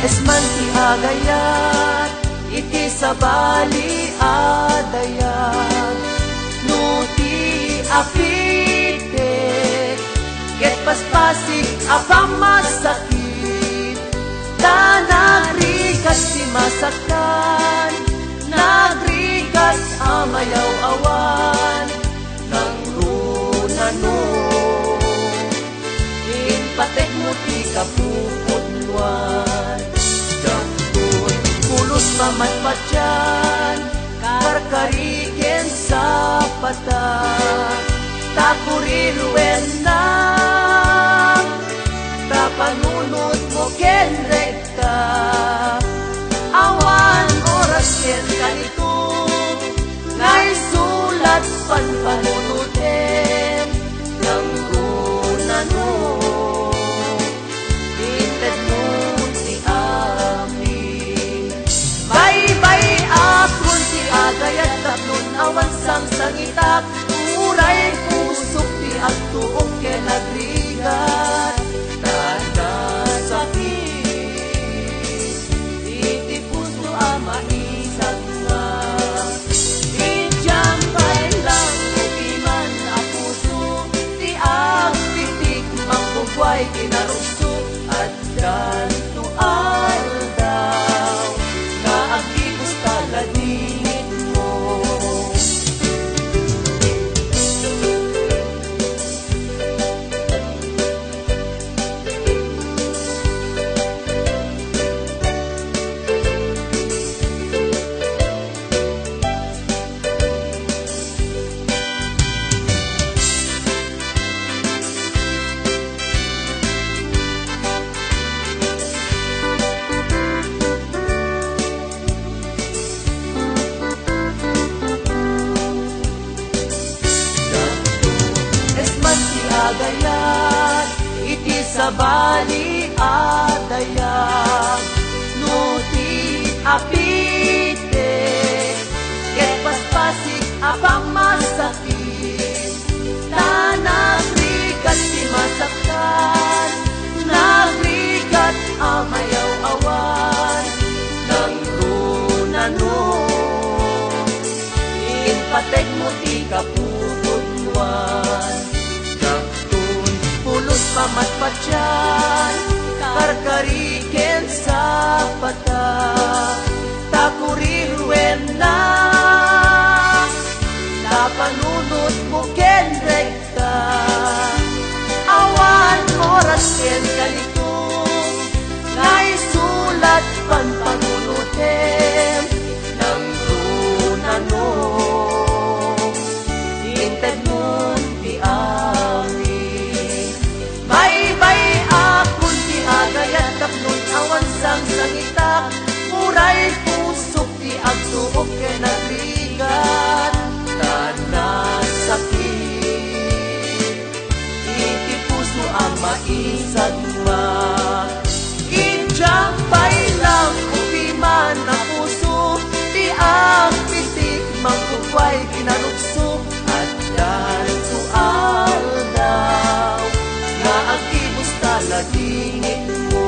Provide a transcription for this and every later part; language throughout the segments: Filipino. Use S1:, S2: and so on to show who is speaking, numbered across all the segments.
S1: esman ti agayat, iti sabali adayat. No ti apitek, ket paspasik apamasakit, ta nagrigas ti masaktan, nagrigas amayaw awan, nang runano. Patek mo ti kapupudluan, jangkon pulos mamatpatyan, karkariken sa pata, takuriluen na, tapanunod mo ken rekta, awan oras ken kanito, ngay sulat panpanunutin, ng runano. Agayat tatlon awan sang sangitak, uray pusok ti agtuok ken agrigat, tanda sakit iti puso maisagwa. Idyambay lang upiman a puso, ti agpitik mangbugway kinarugso, at ganto aldaw na agibos taladi. Agayat, iti sabali adayat, no ti apite, ket paspasik apamasakit, ta nagrigat ti masaktan, nagrigat amayaw awan, nang runano. Inpatek mo ti kapupudluan, pamatpatyan, karkariken sa pata, takuriluen na, tapanunod mo ken rekta, awan oras ken kalitong, ngay sulat panpanunutin, ng runano. Inted mo ti awan sang sangitak, uray pusok ti agtuok ken agrigat, tanda sakit iti puso maisagwa. Idyambay lang upiman na puso, ti agpitik mangbugway kinarugso, at ganto aldaw nga agibos taladingit mo.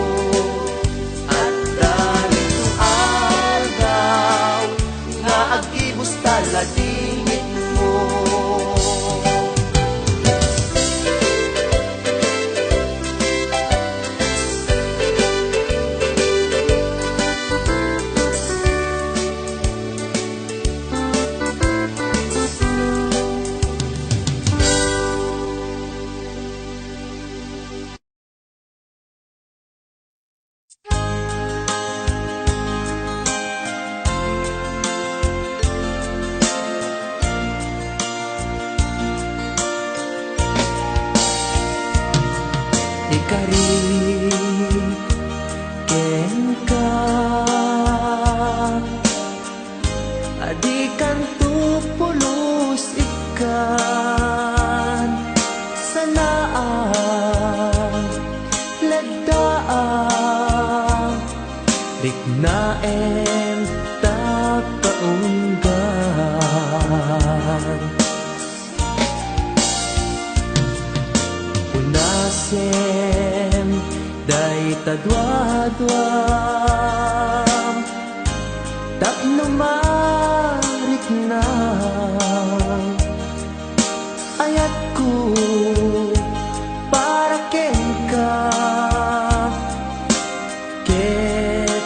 S1: Agibos taladingit mo. Ikari ken ka, adikan tu pulos ikan, sanaan lagdaan, dignaen ta kaunggan. Unasen day tadwadwam tapno marik na ayat ko para ken ka ket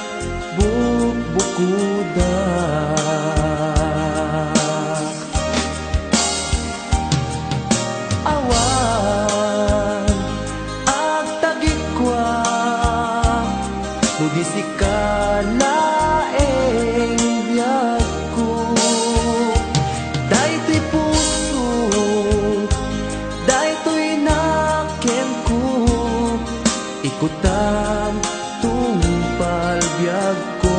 S1: bukuda awan ag tagikwa nudisi ka laeng biyag ko daytoy puso daytoy nakem ko ikutan tungpal biyag ko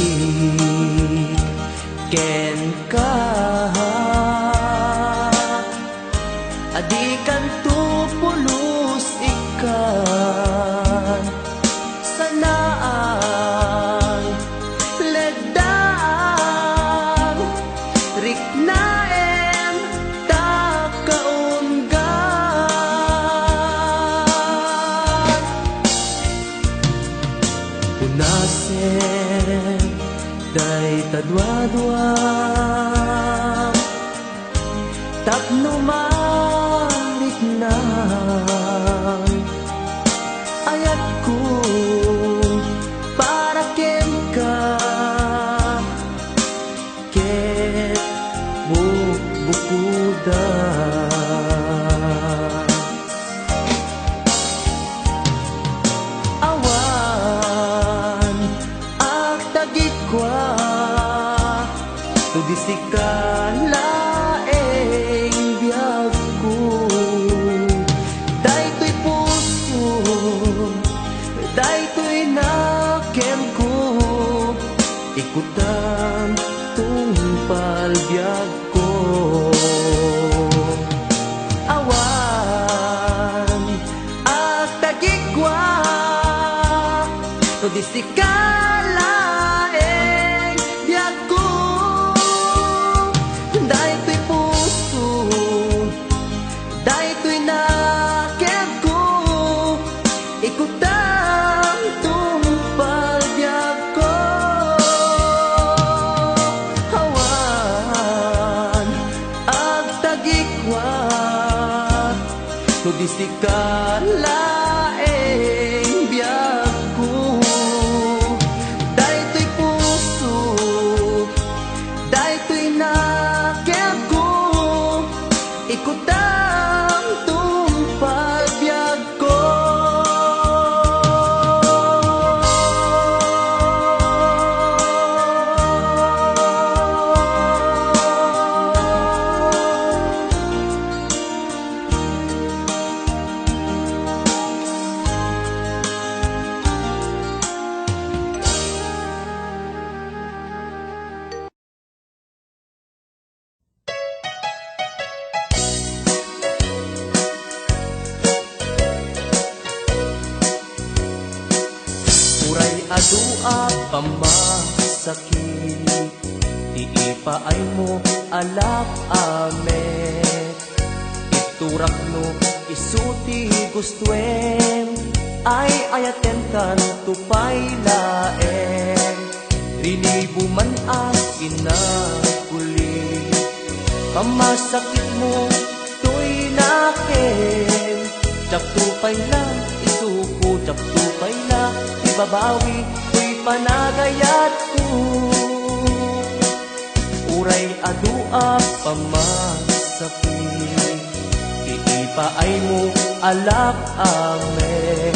S1: karik ken ka adikan tu pulos ikan sanaan ledang riknaen takaunggan punasen day tadwadwam tapno marik na ayat ko para ken ka ket bukuda awan ag tagikwa tudisi ka laeng biyag ko daytoy puso daytoy nakem ko ikutan tungpal biyag ko awan ag tagikwa tudisi ka laeng biyag ko daytoy puso daytoy nakem ko ikutan tungpal biyag ko awan ag tagikwa tudisi ka laeng biyag ko daytoy puso daytoy nakem ko ikutan tungpal biyag ko adua pamasakit iipaay mo alak ame iturak no isuti gustuem ay ayaten kan tupay laeng rinibuman ang inakuli pamasakit mo to'y naken jak tupay lang isuko jak tupay lang babawi ko'y panagayat ko uray adua pamasakit iipaay mo alak ame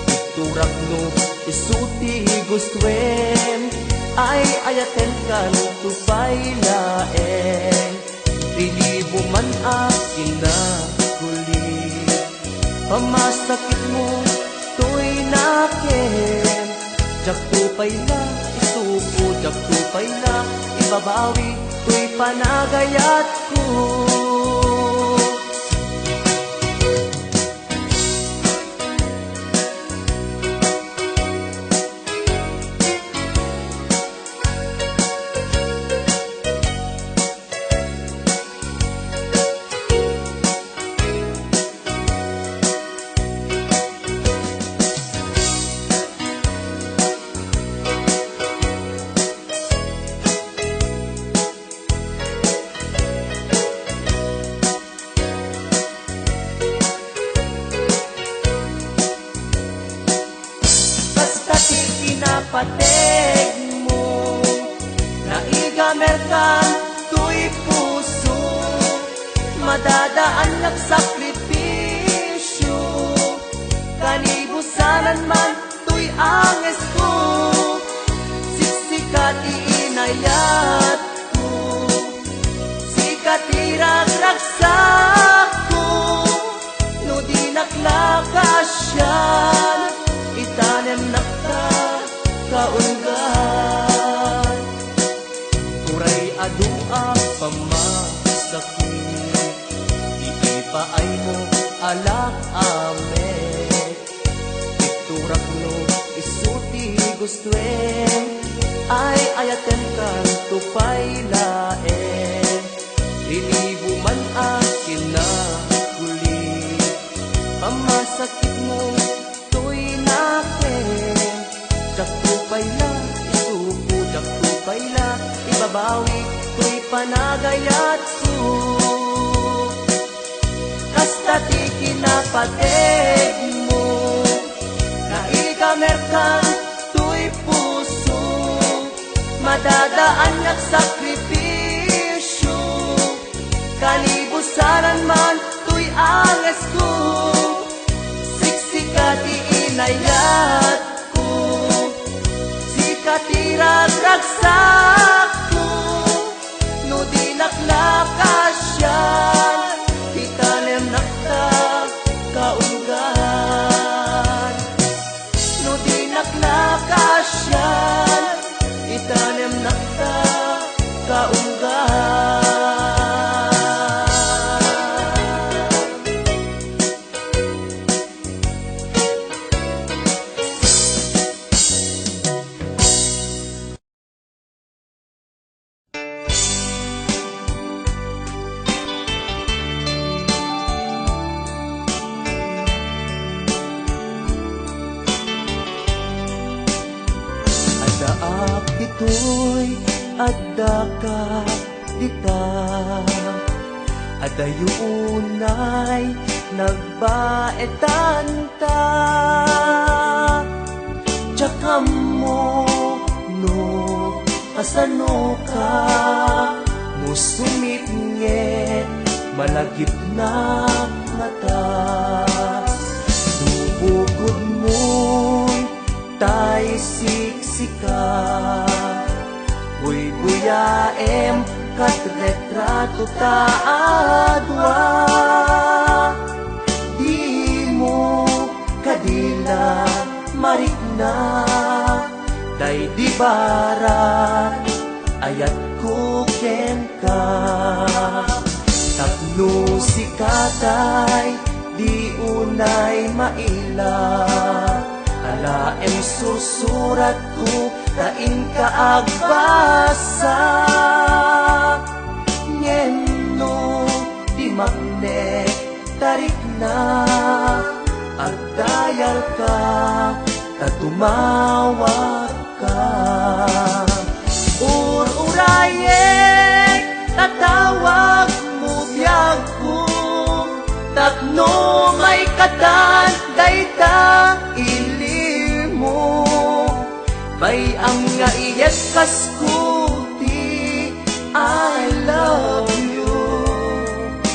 S1: iturak no isuti gustuem ay ayaten kan tupay laeng rilibo man ang inakuli Pamasakit mo to'y nakin. Jak tupay na isuko, jak tupay na ibabawi, to'y panagayat ko. Patig mo, naigamerkan to'y puso, madadaan nagsakripisyo, kanibusanan man to'y anges ko, siksikat iinayat ko, sikat iragragsak ko, no di naklakasyan, itanem nakta kaunggan. Uray adua pamasakit, iipaay mo alak amet, iturak no isuti gustuen, ay ayaten kan tupay laen, lilibo man akin na huli, pamasakit mo to'y nakin. Jak tupay la, isuko, jak tupay la ibabawi, to'y panagayat ko. Kasta ti kinapatig mo, naigamerkan to'y puso, madadaan yak sakripisyo, kanibusanan man to'y anges ko, siksikat iinayat katirag-ragsak ko, no di naklakasyan, itanem nakta kaunggan. No di naklakasyan, itanem nakta kaunggan. Ito'y adda ka dita, adayunay nagbaetan ta, tsaka mo no kasano ka, musumipngit malagip na mata, nubugod mo'y tay siksika, buy-buyaem kat retrato taadwa, di mo kadila marikna, day di barat ayat kuken ka, tapno sikatay di unay maila, alaem susurat ko tain ka agbasa, ngeno di magne tarik na, agdayal ka tatumawat ka, urayek tatawag mo biyag ko, tapno may katan dayta ilimo, may ang nga iyes kaskuti, I love you,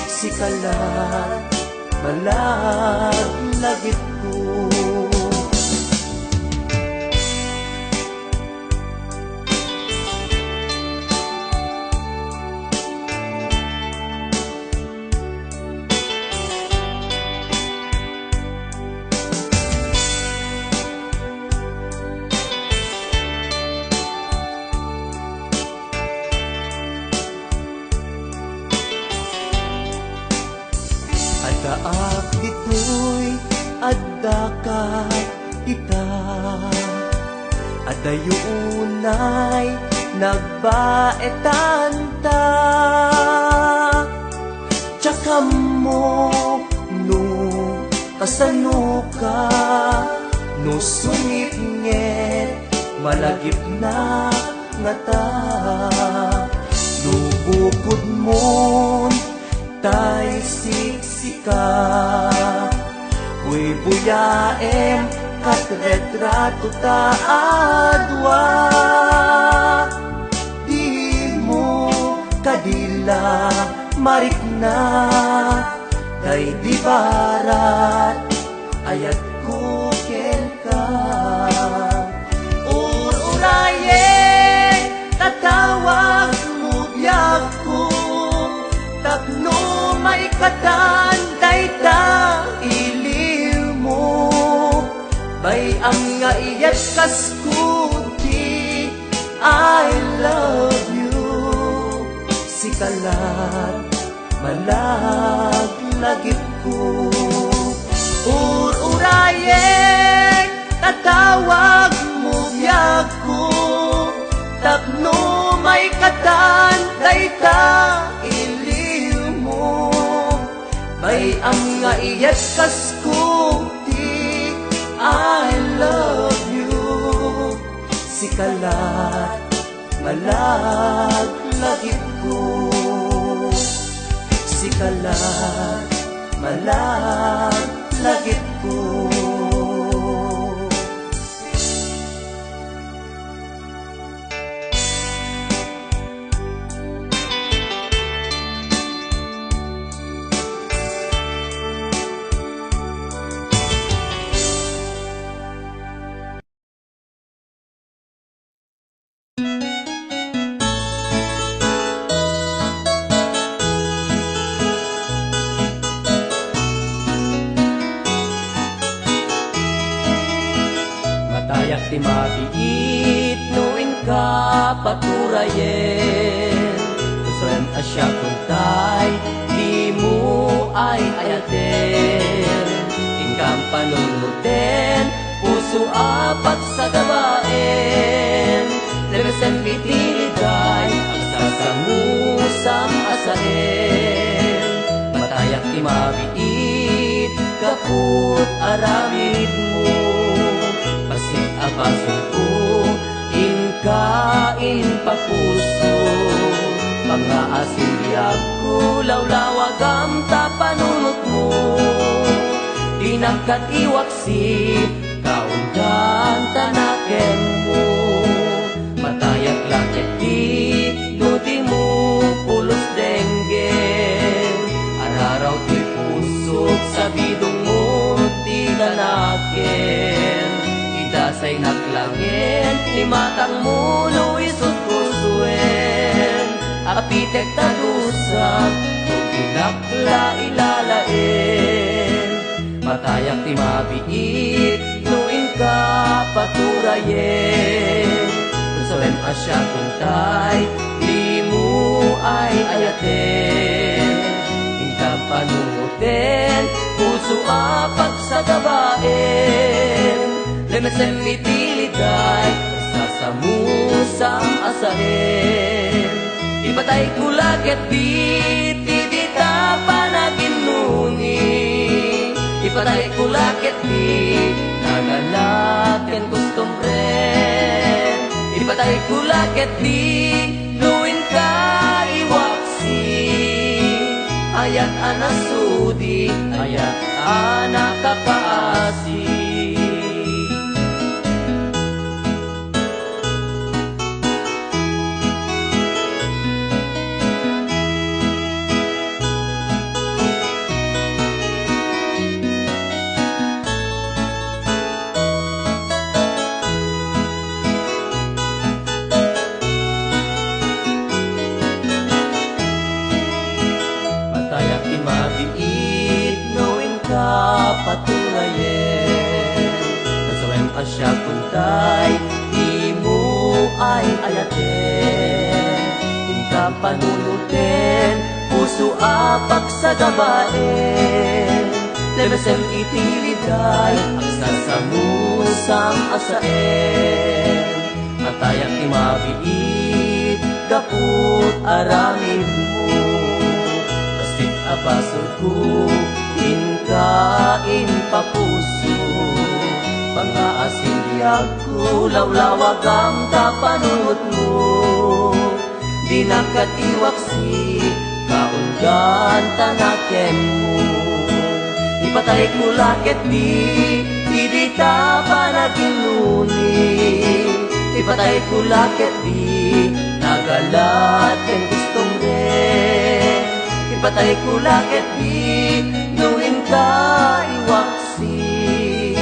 S1: sikalat malaglagit ko. dakat ita at dayunay nagbaetan ta. Tsaka mo no kasano ka no sungit-ngit malagip na nga ta. No bukod mo tay siksika uy buyaem kat retrato ta adwa. Di mo kadila marikna day di barat ayat ko ken ka. Ururaye tatawag mo biyak ko tapno may katan day ta iliw mo. Bay ang nga iyat kaskuti I love you. Sikalat malaglagip ko. Ururaye tatawag mo biyak ko tapno may katan day ta iliw mo. Bay ang nga iyat kaskuti I love you. Sikalat malaglagip ko. Sikalat malaglagip ko. Matayak ti mabiit nuin ka paturayen. Kusrem asya kuntay di mo ay ayaten. Ingkam panunuten puso apat sa gabaen. Lebesen pitiliday ang sasamusam asaen. Matayak ti mabiit kaput aramid mo. Apasin ko, inkain papuso. Mga asin biyag ko, lawlawag ang tapanunot mo. Dinagkat iwaksi, kaundan tanaken mo. Matayak lakit di, nuti mo, pulos denggen. Araraw ti pusok, sa bidong mo, di tanaken. Dasay naklangin, imatang mo no isot kusuen. Apitek tagusap, tuginakla ilalain. Matayak ti mabiit, nuin ka paturayen. Kusoem asya kuntay, di mo ay ayaten. Ingkang panungutin, puso apag sa gabaen. Lemesen mitiliday, sasamusam asahen. Ipatay kulakit di, tibita panaginuni. Ipatay kulakit di, nagalaken kustumren. Ipatay kulakit di, luin ka iwaksi. Ayat anasudi, ayat anak kapaasi. Patulayen kasawem asya kuntay di mo ay ayaten. Ingka panunuten puso apak sa gabaen. Lebesem itiliday sa musang asaen, atayak ti mabiit, gaput aramid mo. Basit abasod ko, inkain papuso, pang-aasindiag ko, lawlawag ang tapanunot mo. Di nakatiwaksi, kaungan tanaken mo. Ipatay ko lakit di ta panaginuni. Ipatay ko lakit di, nagalat ken gustong rin. Ipatay ko lakit di, nuhin ka iwaksi.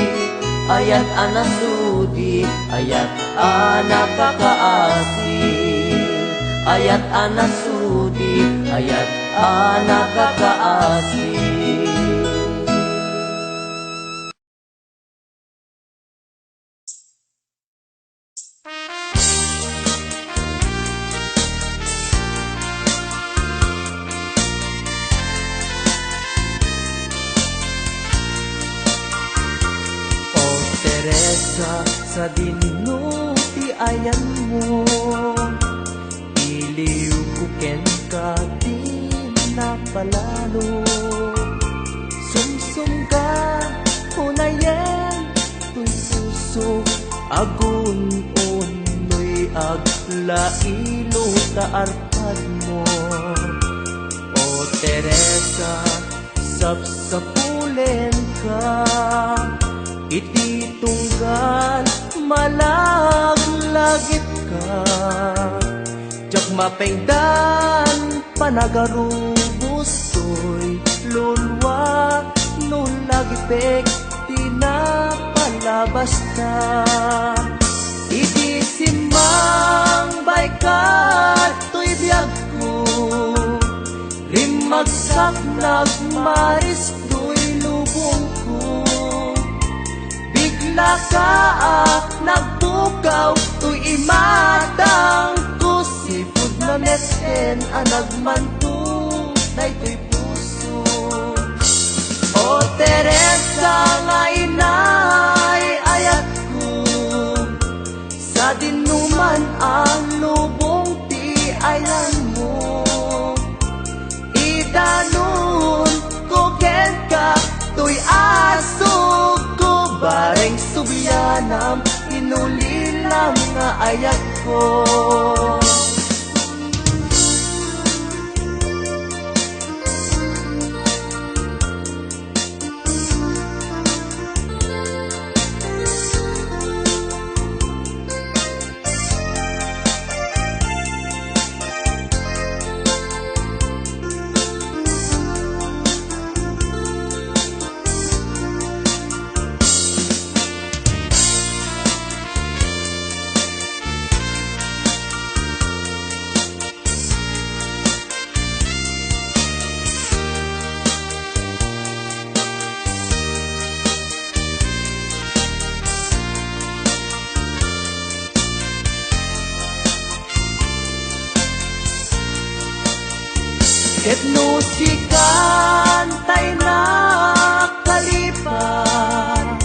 S1: Ayat anasudi, ayat anakakaasi. Ayat anasudi, ayat anakakaasi. Sa dinuti ayan mo, iliw ko ken ka di napalalo. Sumsum ka hunayen tuy puso, agun unoy aglailo ta arpad mo. O Teresa, sapsapulen ka, iti tunggal malaglagit ka. Jak mapengdan panagarubos to'y lulwa, nung lagipek tinapalabas ka. Iti simang baykat to'y biyag ko, rimagsak nagmaris to'y lubong ko. Bigla ka nagbukaw, to'y imatang ko. Sipod na meten anagmanto, daytoy puso. O Teresa nga inay ayat ko, sa dinuman ang lubong ti ayan mo. Idanon ko ken ka, to'y asog ko, bareng subyanam, inulilam nga ayat ko. Ket no sikan tay na kalipat,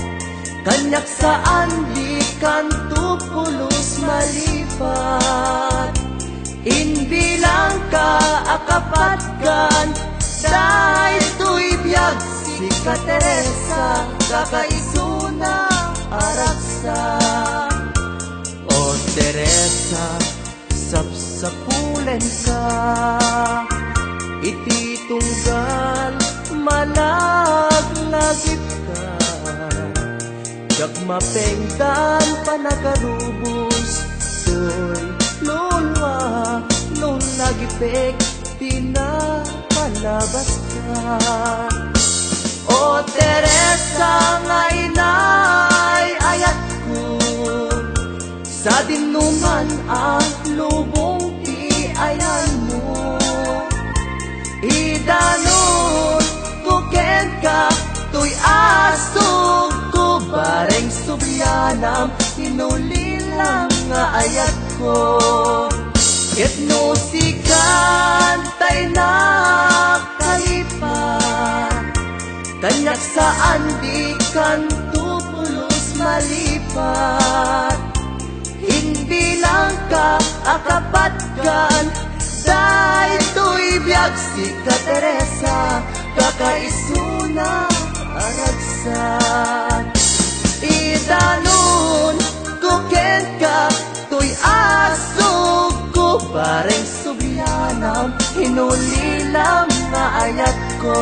S1: kanyak saan di kanto pulos malipat. Inbilang ka akapat kan, daytoy biyag si ka Teresa, kakaisuna araksa. O Teresa, sapsapulen ka, iti tunggal malaglagit ka. Jak mapengdan panagarubos, to'y lulwa, nung lagipek tinapalabas ka. O Teresa nga inay ayat ko, sa dinuman ang lubong ti ayan mo. Idanon ko ken ka, to'y asog ko, bareng subyanam, inulilang nga ayat ko. Ket no sikan tay na kalipat, kanyak saan di kanto pulos malipat. Hindi lang ka akapatkan, dahil biyag si ka Teresa, kakaisuna aragsan. Idanon kuken ka, tuy asog ko, pareng sugyanam, hinulilam nga ayat ko.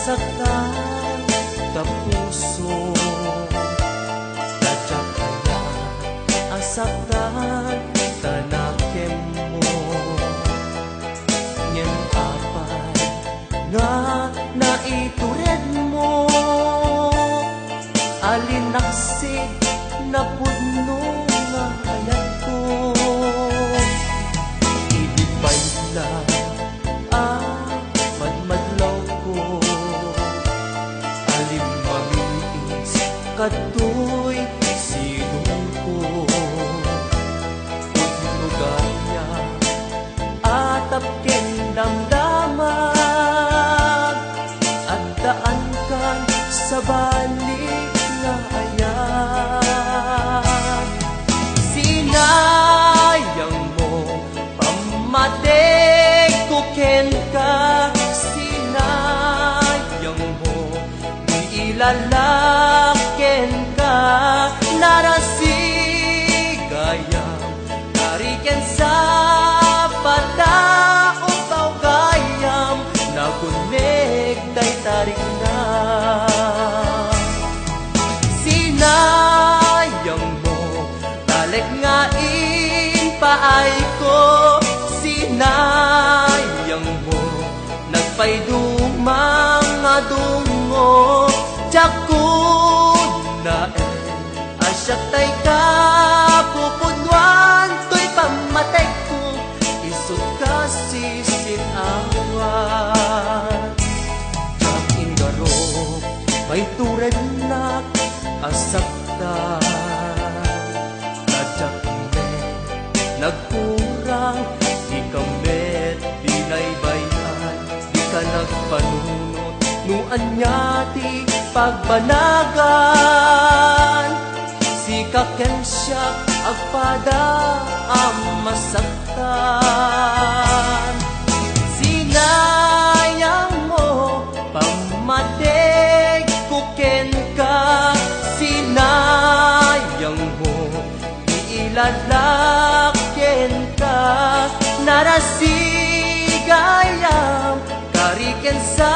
S1: Saktan ka puso, sadya kaya asaktan tanakem mo. Ngem apay nga naitured mo, alinaksig na pudno nga ayat ko. Ibibay lang madmadlaw ko, katoy sinong ko. Pudnugaya atap ken damdamag, at daan kan sa balik nga ayan. Sinayang mo pamatay ko ken ka, sinayang mo di ilalaken ka, narasigayang tariken sa pataong gayam, nagunig day tarik na. Sinayang mo balik nga paay ko, sinayang mo nagpaydumang nga dungo, jakun na asyak tay ka pupudwan, to'y pamatay ko isut ka sisinawan. Jak indarok may tured na asakta, najak me nagkurang, di kamet binaybayan, di ka nagpanunot nuan niya ti pagbanagan. Si kakensyak agpada ang masaktan. Sinayang mo pamateg kuken ka, sinayang mo iilalaken ka, narasigayam kariken sa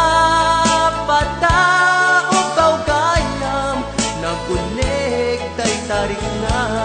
S1: pataong gayam, nagunig day tarik na.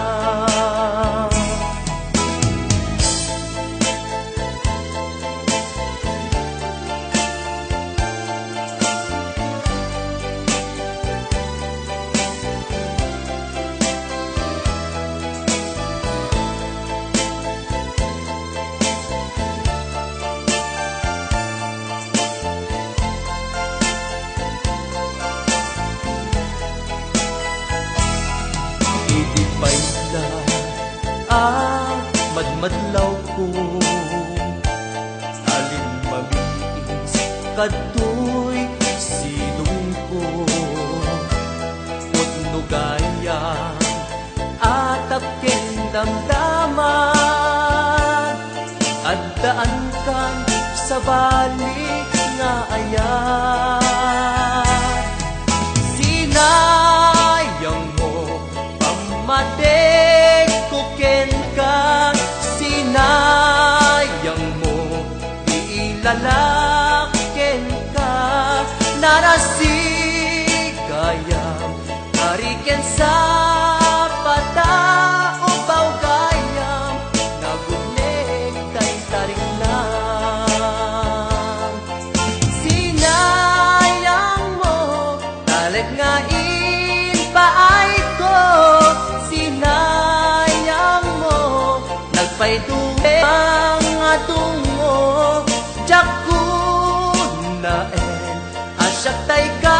S1: Madmadlaw ko, alin mamiis katoy sidong ko. Pudnugaya atap ken damdaman, at daan kan sa balik nga ayan. Sinayang mo pamateg kuken ka, sinayang mo iilalaken ka, narasigayam kariken sa pataong gayam, nagunig tay tarik na. naen asyak tay ka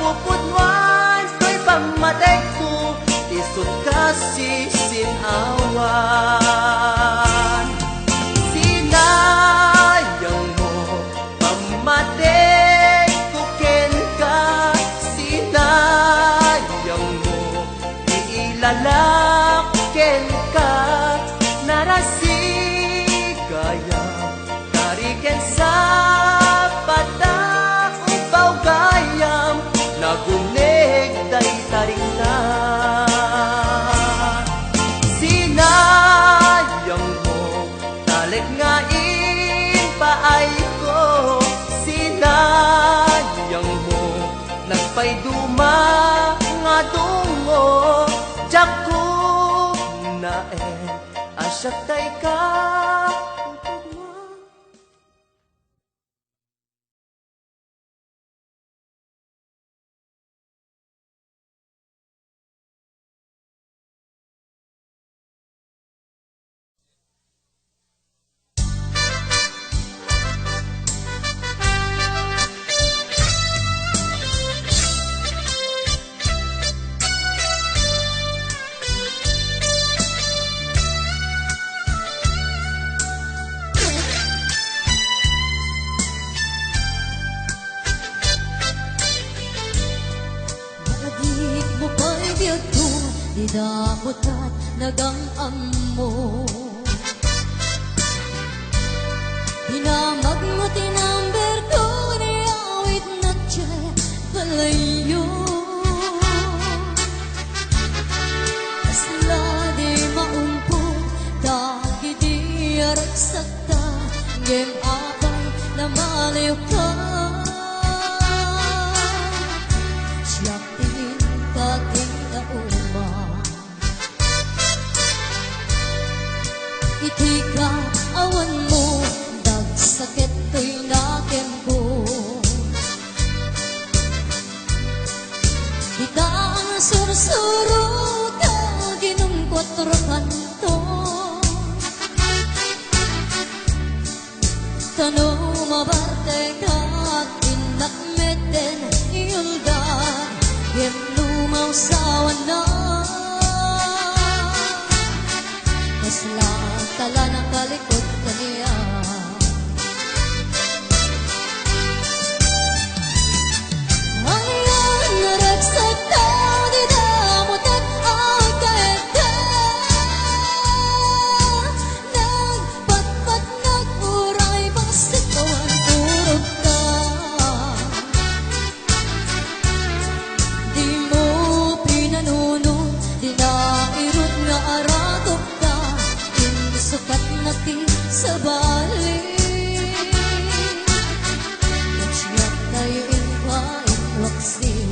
S1: pupudwan to'y pamatay ko isot kasi sinawan sinayang mo pamatay ko ken ka sinayang mo iilalak ken ka narasigayang tariken sa patak upaw gayam naguneg day taringnan sinayang mo talik nga paay ko sinayang mo nagpayduma nga dungo jakub naen asyak tay ka
S2: di damutat nagang ammo hinamag mo tinamber ko ni awit na tiyay kalayo asla di maumpo dagi di arak sakta ngem abay na maliw ka siyak tingin kating na itika awan mo dagsakit to'y nakem ko ika ang sursuro ka ginong kwatro kanto tano mabarte ka at inakmeten iuldan gem lumaw sa wanan kasla tala ng kalikod kaniya ayan naragsak ta di damutat ang kaeta nagpatpat naguray basit kawan turog ka di mo pinanuno di nairot nga arakop ka sukat nati sa balik nagsiyap tayo inpain waksin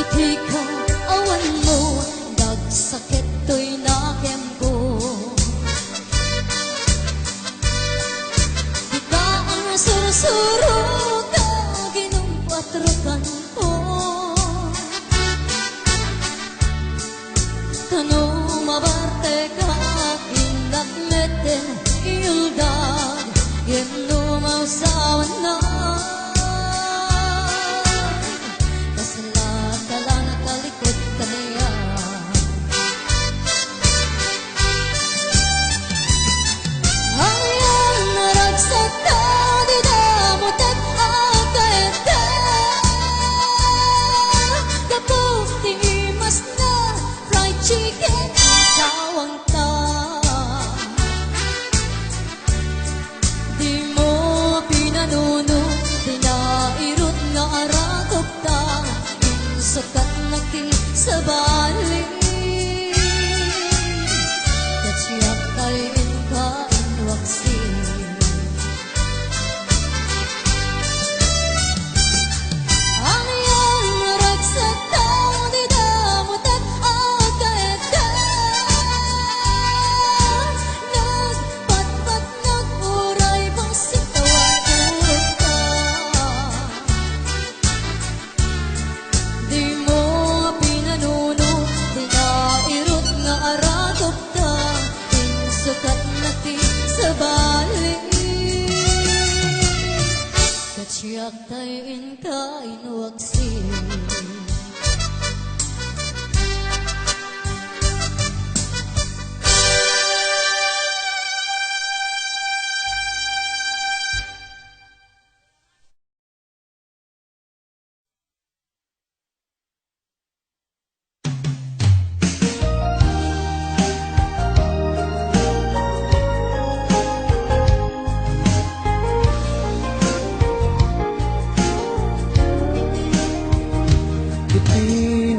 S2: itika awan mo dagsakit to'y nakem ko ika ang sursuro ka ginong kwatro kanto tano mabarte ka kinakmeten iuldan gem lumaw sa wanan di mo pinanuno siyak tayin ka inuwagsin.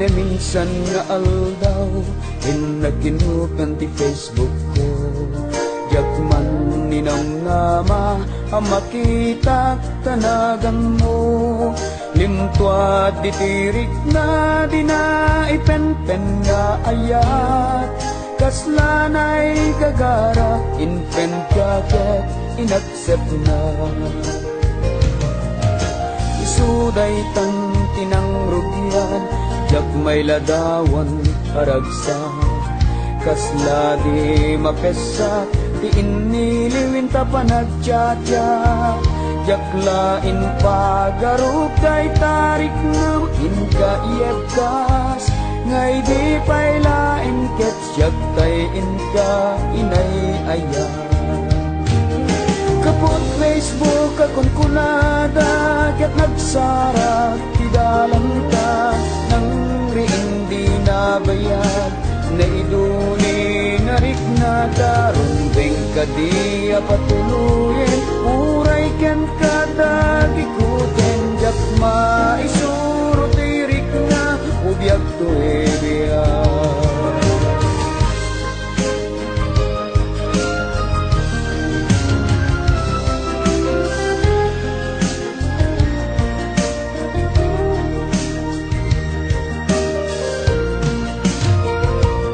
S1: Minsan nga aldaw inaginukan ti Facebook ko, jagman ninang nama ang makita tanagan mo. Limtuad ditirik na di na ipenpen nga ayat, kaslanay gagara inpen kaket inaccept na. Isuday tang tinang rugyan, jak may ladawan haragsa, kasla di mapesa ti iniliwin ta panagtya-tya. Jak lain pagarup kay tarik ngam inka iebkas, ngay di pay lain ket jak tay inka inay aya. Kapot Facebook akon kunada, ket nagsarak ti dalang ta, nang riin di nabayad, na iduni narik na daron beng kadi apatuluyin, uray ken kada gikuten jak maisuro tirik na ubiyag to ebiyag.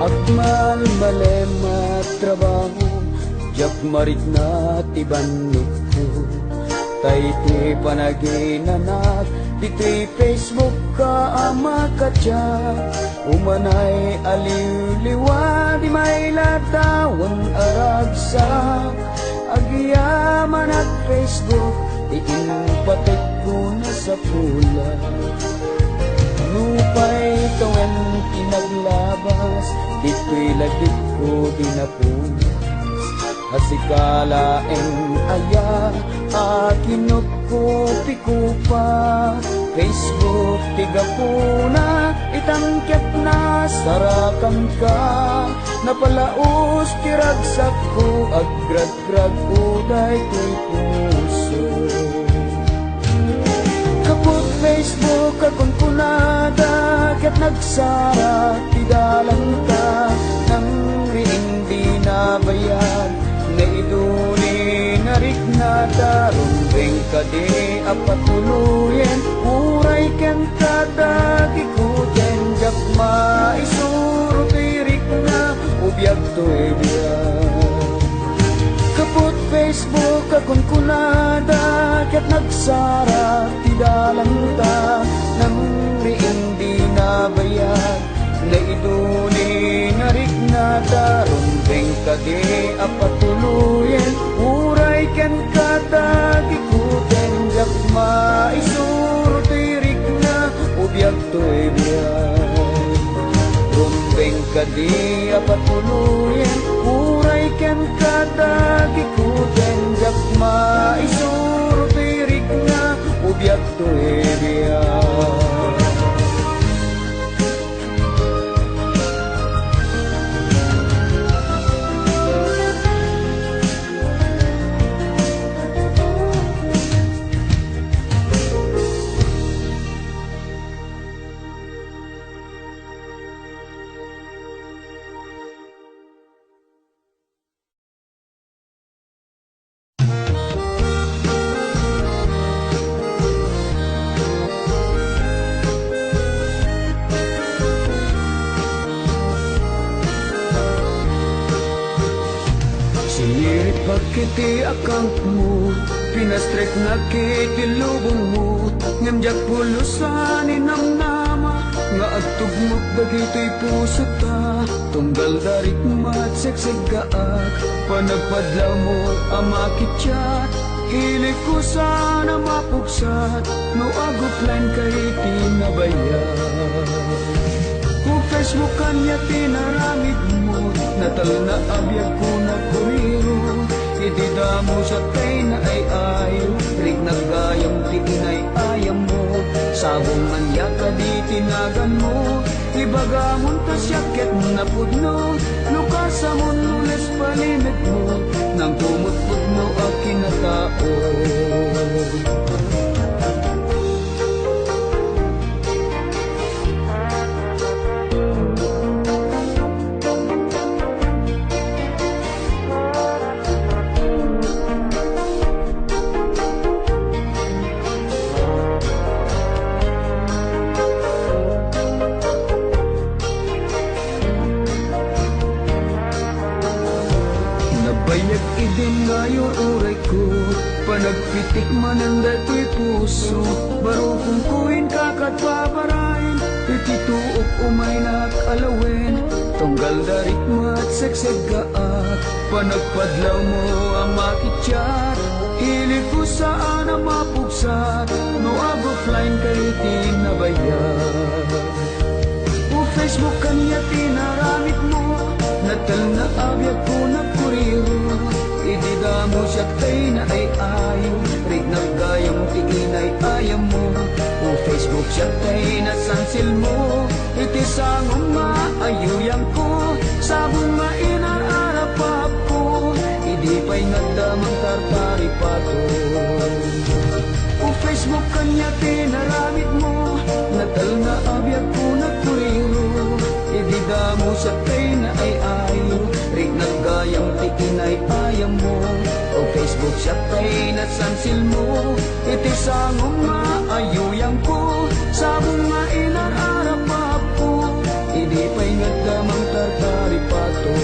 S1: Agmal malema trabaho, jak marit na tibanok ko, tay ti panaginanak, di Facebook ka ama katya, umanay aliw-liwa, di may latawan aragsak, agyaman at Facebook, di inpatek ko na sa pula. Lupay tawen kinaglabas, dito'y lagit ko dinapunas. Hasikala en aya, akinot ko pikupa. Facebook tiga puna, itangket na sarakan ka. Napalaos tiragsak ko, agrag-grag uday ko'y puso. Kapot Facebook akong kunada, ket nagsara ti dalang ta, nang riin di nabayad, na iduni narik na daron beng kadi apatuluyen, uray ken kada gikuten jak maisuro tirik na ubiyag to ebiyag. Kapot Facebook akong kunada, ket nagsara ti dalang ta, nang riin di nabayad, na iduni narik na daron beng kadi apatuluyen, uray ken kada gikuten jak maisuro tirik na ubiyag to ebiyag. Rumbeng kadi apatuluyen, uray ken kada gikuten jak maisuro tirik na ubiyag to ebiyag. Kiti account mo, pinastrek na kiti lubong mo, ngamjak pulusan inamnama, nga agtugmok dagito'y puso ta, tunggal darik mat seksagaak, panagpadla mo amakitya,
S3: Hilig ko sana mapugsat, no aguplan kay tinabayan. Kung Facebook kanya tinaramid mo, natal na abiyag ko na kuriro. Idida mo sa tay na ay ayo, rig nagayam ti inay ayam mo. Sabong anya ka di tinagan mo, ibagamon ka siyakit na pudno. Lukasa mo nules palimit mo, nang tumutput mo ang kinatao. Bayag idin ngayon uray ko, panagpitik mananda to'y puso. Baro kung kuin kakatpaparain, itituok umay nakalawin. Tunggal darit mo at segsagaat, panagpadlaw mo ang makitsyat. Hilig ko saan ang mapugsat, no agofline kay tinabayan. O Facebook kanya tinaramit mo, natal na abiyag ko na kuriro. Idida mo siya tay na ay ayo, rig nagayam ti inay ayam mo. O Facebook siya tay na sansil mo, iti sangong maayuyang ko. Sabong mainararapap ko, idi pa'y nagdamang tartari pato. O Facebook kanya tinaramit mo, natal na abiyag ko na kuriro. Idida mo sa tay na ay ayo, rig nagayam ti inay ayam mo. O Facebook siya tay na sansil mo, iti sangong maayuyang ko. Sabong mainararapap ko, idi pa'y nagdamang tartari pato.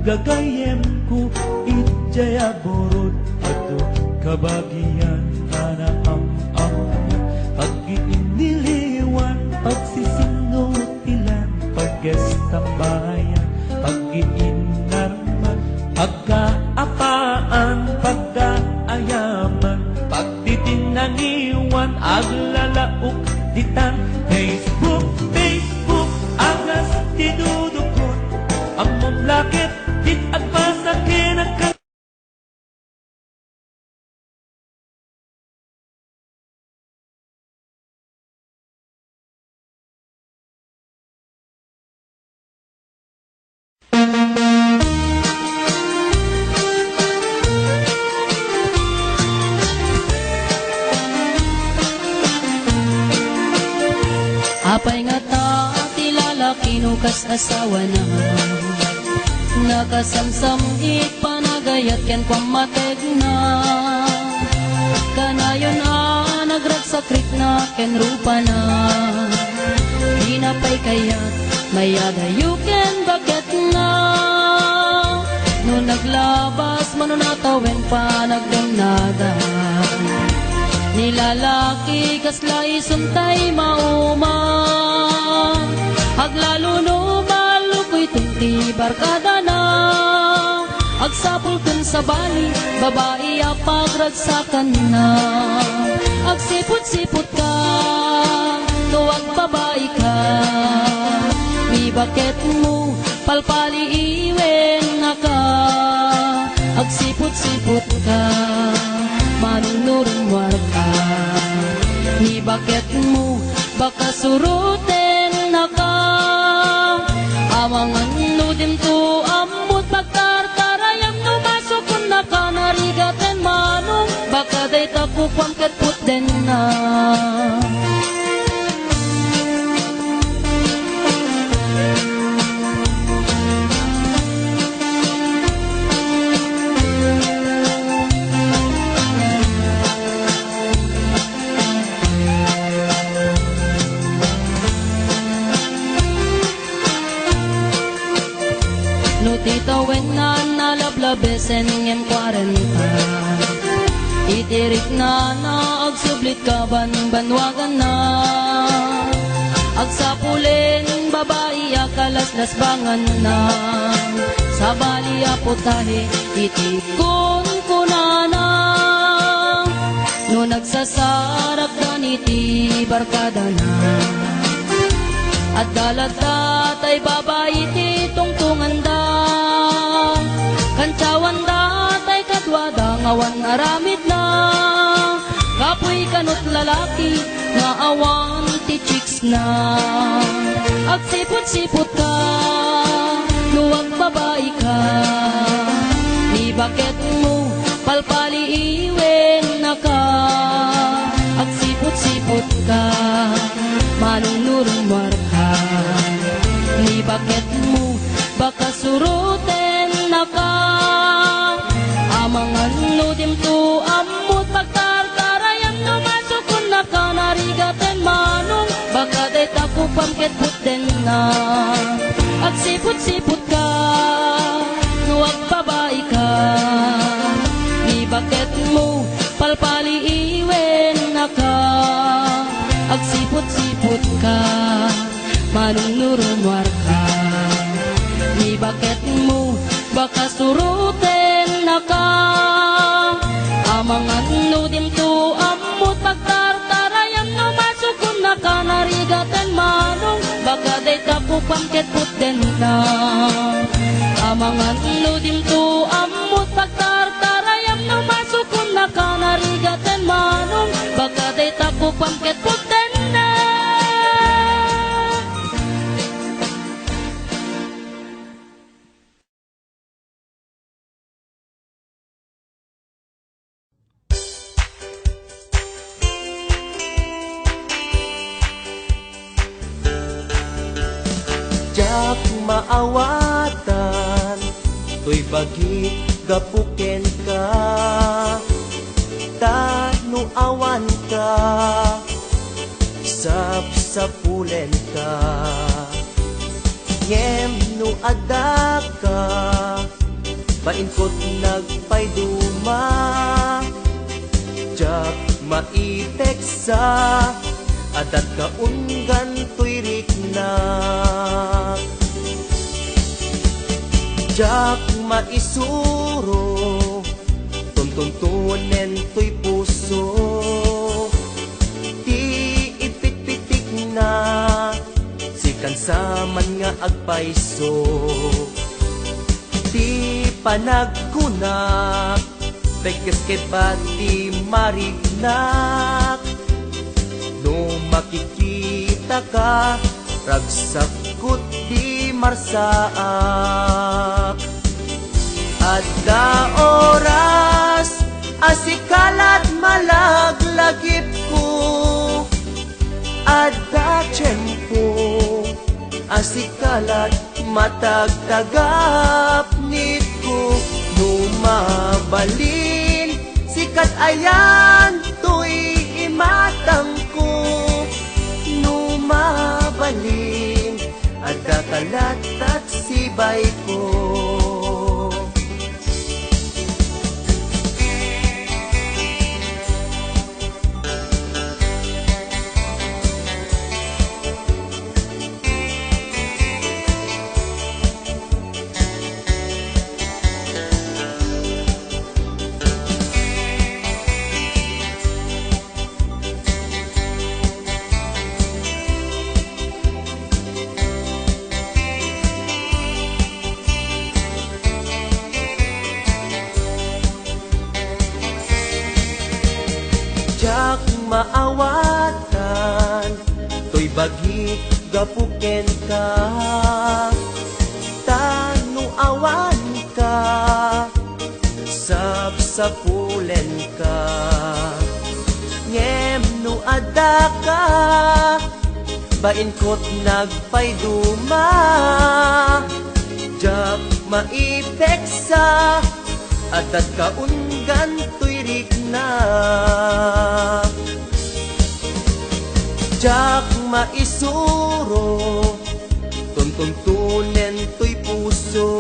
S4: Gagayem ko itjaya borod ato kabagian ana am pag-iiniliwan pagsisinutilan pag-estambayan pag-iinarman pagkaapaan pagkaayaman pagtitinaniwan aglalaok ditan Facebook agas tinudukot among lakit Dit at pasakin ang
S2: Apay nga ta tilalaki no kas asawa na nakasamsam panagayat ken kwamatek na kanayon nagragsakrik na ken rupa na hinapay kayat mayadayo ken baget na no naglabas manunatawen pa nagdamnagan nilalaki kasla isuntay mauman aglalo no tunti barkada na agsapul kun sa bali babae apagragsakan na agsipot-sipot ka tuwag babae ka mi bakit mo palpali iwen na ka agsipot-sipot ka manunurumwar ka mi bakit mo baka suruten na ka takupam ket puten na. No tita wen na nalablabesen ngem 40. Itirik na agsublit ka banwagan na. Agsapulen babae akalaslas bangan na. Sa bali aputahe itikon ko na. No nagsasarak ganiti barkada na. At dalata tay babae ti tungtungan da. Kancawan da tay kadwada ngawan aramid na. Kapoy kanot lalaki nga awan ti chicks na. Agsipot-sipot ka nuwag babae ka. Ni bakit mo palpali iwen na ka. Agsipot-sipot ka manunurumar ka. Ni bakit mo baka suruten na ka. Amangan no dimto amot pagtartarayam no masukun na ka. Narigaten manong baka day takupam ket puten na. Agsipot-sipot ka nuwag babae ka. Ni bakit mo palpali iwen na ka. Agsipot-sipot ka manunurumar ka. Ni bakit mo baka suruten na ka. Amangan no dimto amot pagtartarayam no masukun na ka. Narigaten manong baka day takupam ket puten na. Amangan no dimto amot pagtartarayam no masukun na ka. Narigaten manong baka day takupam ket puten na.
S1: Jak maawatan, to'y bagi gapuken ka. Tanu awan ka, sapsapulen ka. Ngem no ada ka, painkot nagpayduma. Jak maiteksa, adat kaunggan to'y riknak. Jak maisuro, tuntuntunen to'y puso. Ti ipit-pitik na, sikan saman nga agpaiso. Ti panagkunak, bekes kebati marignak. No makikita ka, ragsakot di marsaak. Adda oras, asikalat malaglagip ko. Adda tiyempo, asikalat matagtagap nit ko. Numabalin, sikat ayan, to'y imatang ko. Numabalin, adda kalat at sibay ko. Jak maawatan, to'y bagi gapuken ka. Tanu awan ka, sapsapulen ka. daka bain ko't nagpayduma jak maipeksa adat kaungan tuyrik na jak maisuro tuntuntunen tuy puso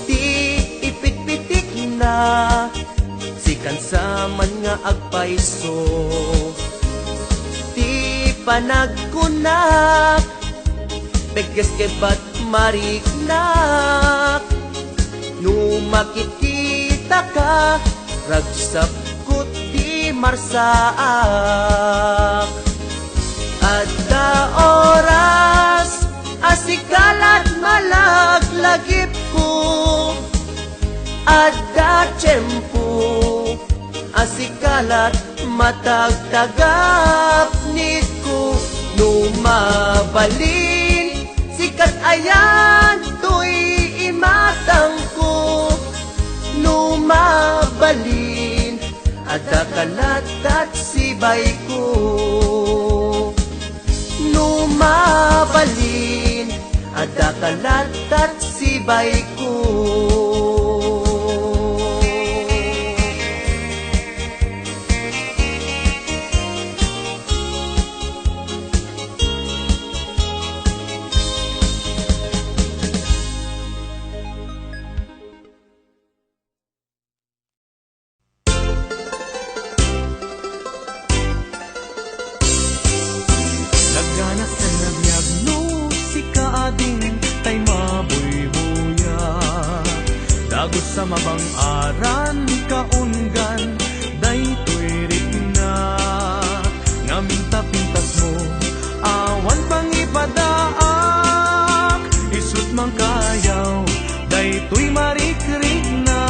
S1: ti ipit-pitik na sikan saman nga agpaiso ti panagkunak beges kebat mariknak nu makikita ka ragsap kut di marsaak adda oras asikalat malaglagip ko adda tiyempo asikalat matagtagap niko numabalin sikat ayan tuy imatang ko numabalin adda kalatat sibay ko numabalin adda kalatat sibay ko
S4: sa mabang aran kaungan day tuwirik na ngaminta-pintas mo awan pang ipadaak isut mang kayaw day tuy marikrik na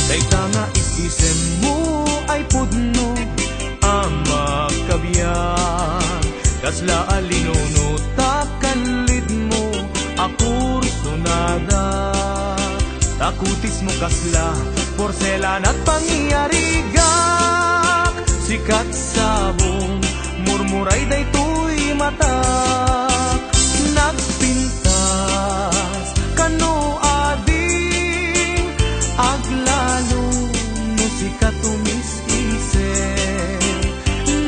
S4: day tanga isisem mo ay pudno ama kabiyan kasla alinuno takanlid mo akur sunada takutis mo kasla, porselan at pangyarigak sikat sabong, murmuray day tuy matak nagpintas, kano ading aglalo, no sikat tumis-isip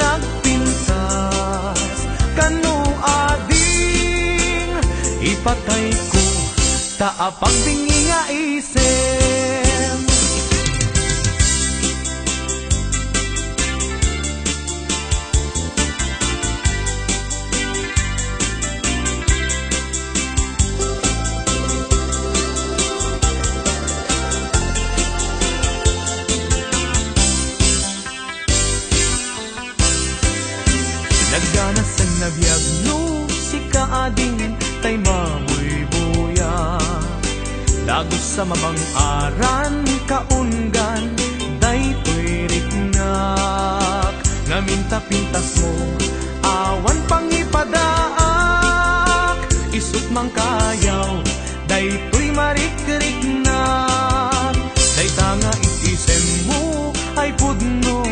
S4: nagpintas, kano ading ipatay ko taapag dingi nga isem nagganas ang nabiyag no si kaading tay mabuy-buya lagos sa mamang aran kaungan day tuwirik nak ngaminta-pintas mo awan pang ipadaak isut mang kayaw day tuy marikrik nak day tanga isisem mo ay pudno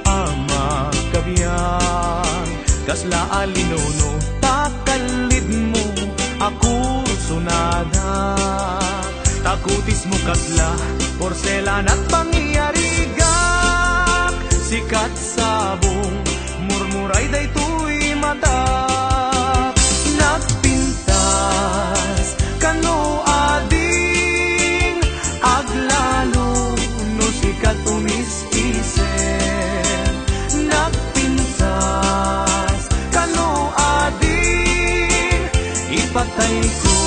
S4: ama kabiyan kasla alinuno takalid mo ako sunada takutis mo kasla, porselan at pangyarigak sikat sabong, murmuray day tuy matak nagpintas, kano ading aglalo, no sikat tumis-isip nagpintas, kano ading ipatay ko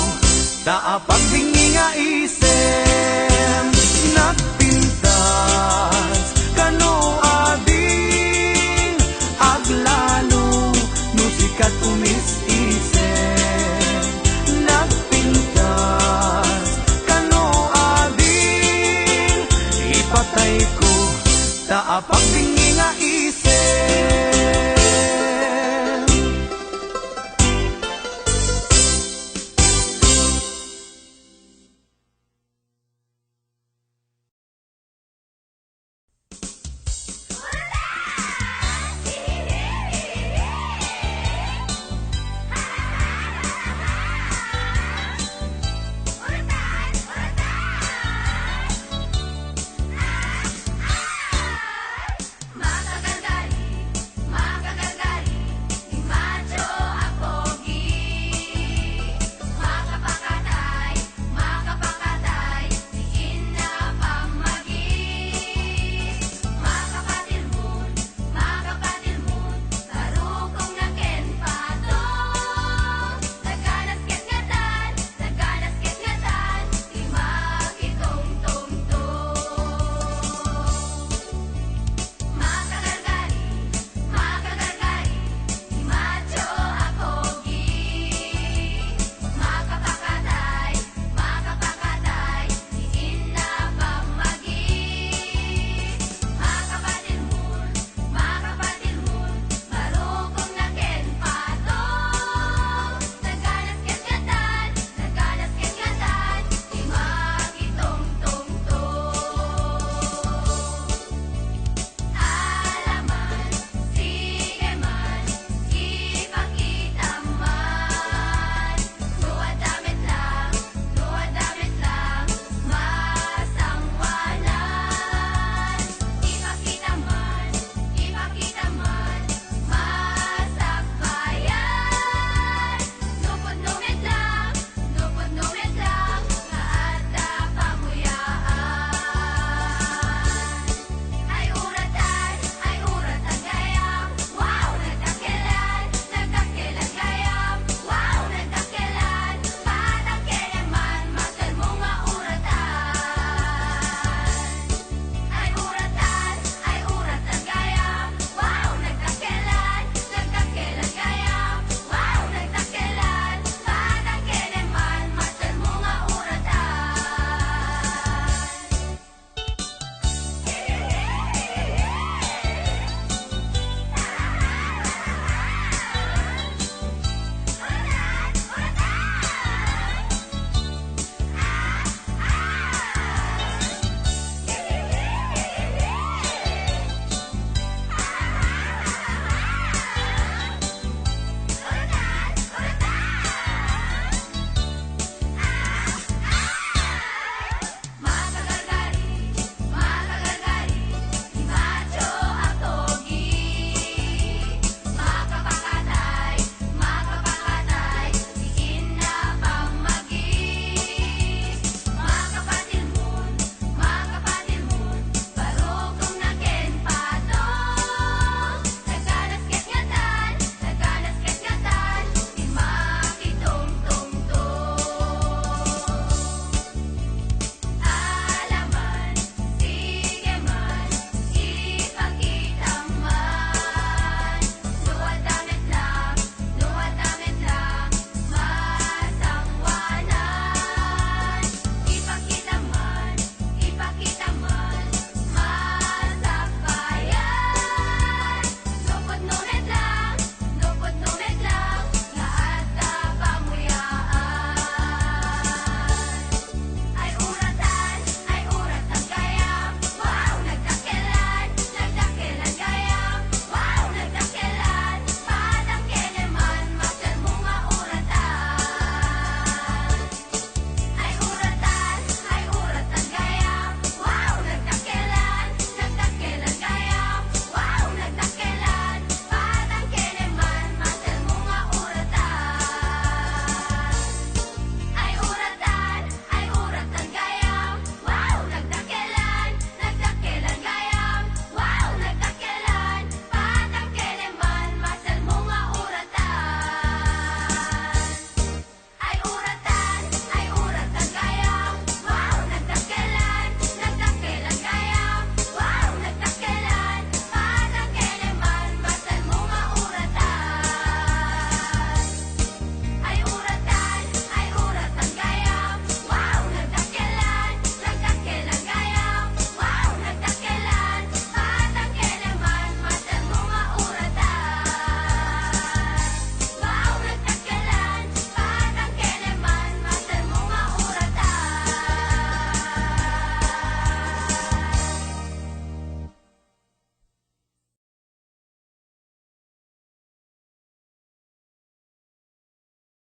S4: taapag dingi nga isem nagpintas, kano ading aglalo, no sikat tumis-isip nagpintas, kano ading ipatay ko taapag